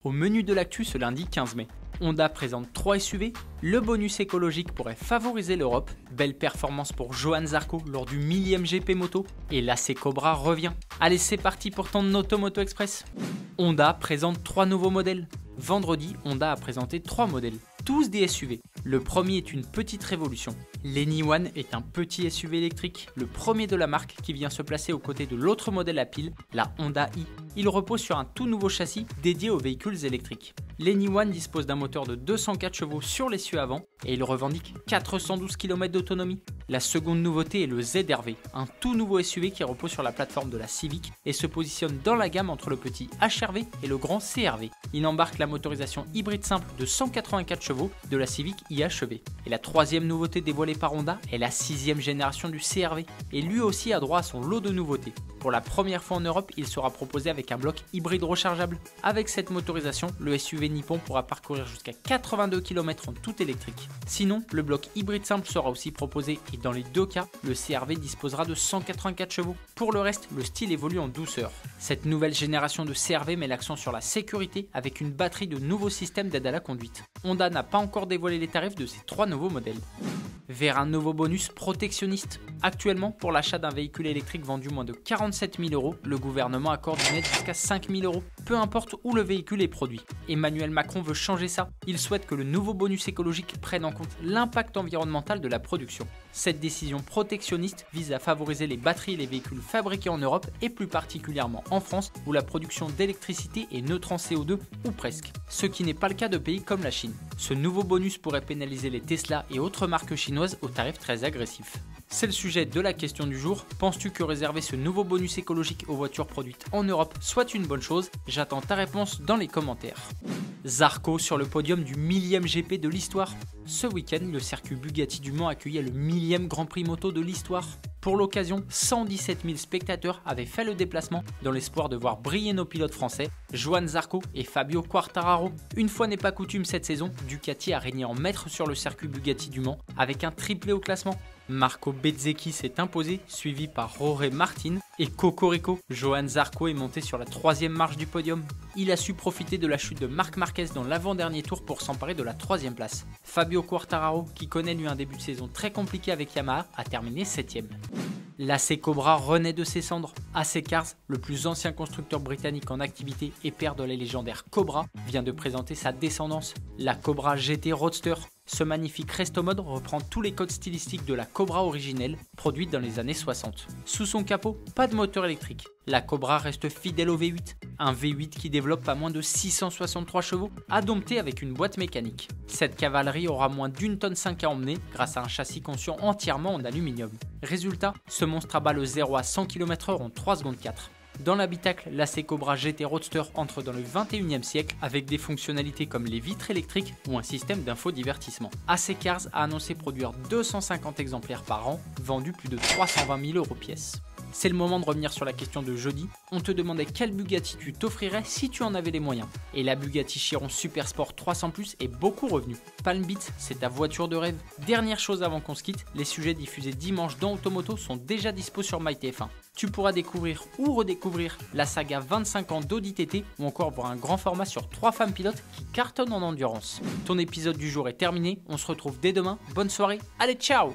Au menu de l'actu ce lundi 15 mai, Honda présente 3 SUV, le bonus écologique pourrait favoriser l'Europe, belle performance pour Johann Zarco lors du 1000e GP moto, et l'AC Cobra revient. Allez, c'est parti pour ton Automoto Express. Honda présente 3 nouveaux modèles. Vendredi, Honda a présenté 3 modèles, tous des SUV. Le premier est une petite révolution. L'Anyone est un petit SUV électrique, le premier de la marque qui vient se placer aux côtés de l'autre modèle à pile, la Honda i. Il repose sur un tout nouveau châssis dédié aux véhicules électriques. L'Anyone dispose d'un moteur de 204 chevaux sur l'essieu avant et il revendique 412 km d'autonomie. La seconde nouveauté est le ZR-V, un tout nouveau SUV qui repose sur la plateforme de la Civic et se positionne dans la gamme entre le petit HR-V et le grand CR-V. Il embarque la motorisation hybride simple de 184 chevaux de la Civic IHEV. Et la troisième nouveauté dévoilée par Honda est la 6e génération du CR-V et lui aussi a droit à son lot de nouveautés. Pour la première fois en Europe, il sera proposé avec un bloc hybride rechargeable. Avec cette motorisation, le SUV nippon pourra parcourir jusqu'à 82 km en tout électrique. Sinon, le bloc hybride simple sera aussi proposé et dans les deux cas, le CR-V disposera de 184 chevaux. Pour le reste, le style évolue en douceur. Cette nouvelle génération de CR-V met l'accent sur la sécurité avec une batterie de nouveaux systèmes d'aide à la conduite. Honda n'a pas encore dévoilé les tarifs de ces 3 nouveaux modèles. Vers un nouveau bonus protectionniste. Actuellement, pour l'achat d'un véhicule électrique vendu moins de 47 000 €, le gouvernement accorde une aide jusqu'à 5 000 €, peu importe où le véhicule est produit. Emmanuel Macron veut changer ça. Il souhaite que le nouveau bonus écologique prenne en compte l'impact environnemental de la production. Cette décision protectionniste vise à favoriser les batteries et les véhicules fabriqués en Europe et plus particulièrement en France où la production d'électricité est neutre en CO2 ou presque, ce qui n'est pas le cas de pays comme la Chine. Ce nouveau bonus pourrait pénaliser les Tesla et autres marques chinoises aux tarifs très agressifs. C'est le sujet de la question du jour. Penses-tu que réserver ce nouveau bonus écologique aux voitures produites en Europe soit une bonne chose? J'attends ta réponse dans les commentaires. Zarco sur le podium du 1000e GP de l'histoire. Ce week-end, le circuit Bugatti du Mans accueillait le 1000e Grand Prix moto de l'histoire. Pour l'occasion, 117 000 spectateurs avaient fait le déplacement dans l'espoir de voir briller nos pilotes français, Johann Zarco et Fabio Quartararo. Une fois n'est pas coutume cette saison, Ducati a régné en maître sur le circuit Bugatti du Mans avec un triplé au classement. Marco Bezzecchi s'est imposé, suivi par Jorge Martin et Cocorico. Johann Zarco est monté sur la 3e marche du podium. Il a su profiter de la chute de Marc Marquez dans l'avant-dernier tour pour s'emparer de la 3e place. Fabio Quartararo, qui connaît lui un début de saison très compliqué avec Yamaha, a terminé 7e. L'AC Cobra renaît de ses cendres. AC Cars, le plus ancien constructeur britannique en activité et père de la légendaire Cobra, vient de présenter sa descendance, la Cobra GT Roadster. Ce magnifique resto-mode reprend tous les codes stylistiques de la Cobra originelle, produite dans les années 60. Sous son capot, pas de moteur électrique. La Cobra reste fidèle au V8, un V8 qui développe pas moins de 663 chevaux, indompté avec une boîte mécanique. Cette cavalerie aura moins d'1,5 tonne à emmener grâce à un châssis conçu entièrement en aluminium. Résultat, ce monstre abat le 0 à 100 km/h en 3 secondes 4. Dans l'habitacle, l'AC Cobra GT Roadster entre dans le 21e siècle avec des fonctionnalités comme les vitres électriques ou un système d'infodivertissement. AC Cars a annoncé produire 250 exemplaires par an, vendus plus de 320 000 € pièce. C'est le moment de revenir sur la question de jeudi. On te demandait quelle Bugatti tu t'offrirais si tu en avais les moyens. Et la Bugatti Chiron Super Sport 300 Plus est beaucoup revenue. Palm Beat, c'est ta voiture de rêve. Dernière chose avant qu'on se quitte, les sujets diffusés dimanche dans Automoto sont déjà dispo sur MyTF1. Tu pourras découvrir ou redécouvrir la saga 25 ans d'Audi TT ou encore voir un grand format sur 3 femmes pilotes qui cartonnent en endurance. Ton épisode du jour est terminé, on se retrouve dès demain. Bonne soirée, allez ciao!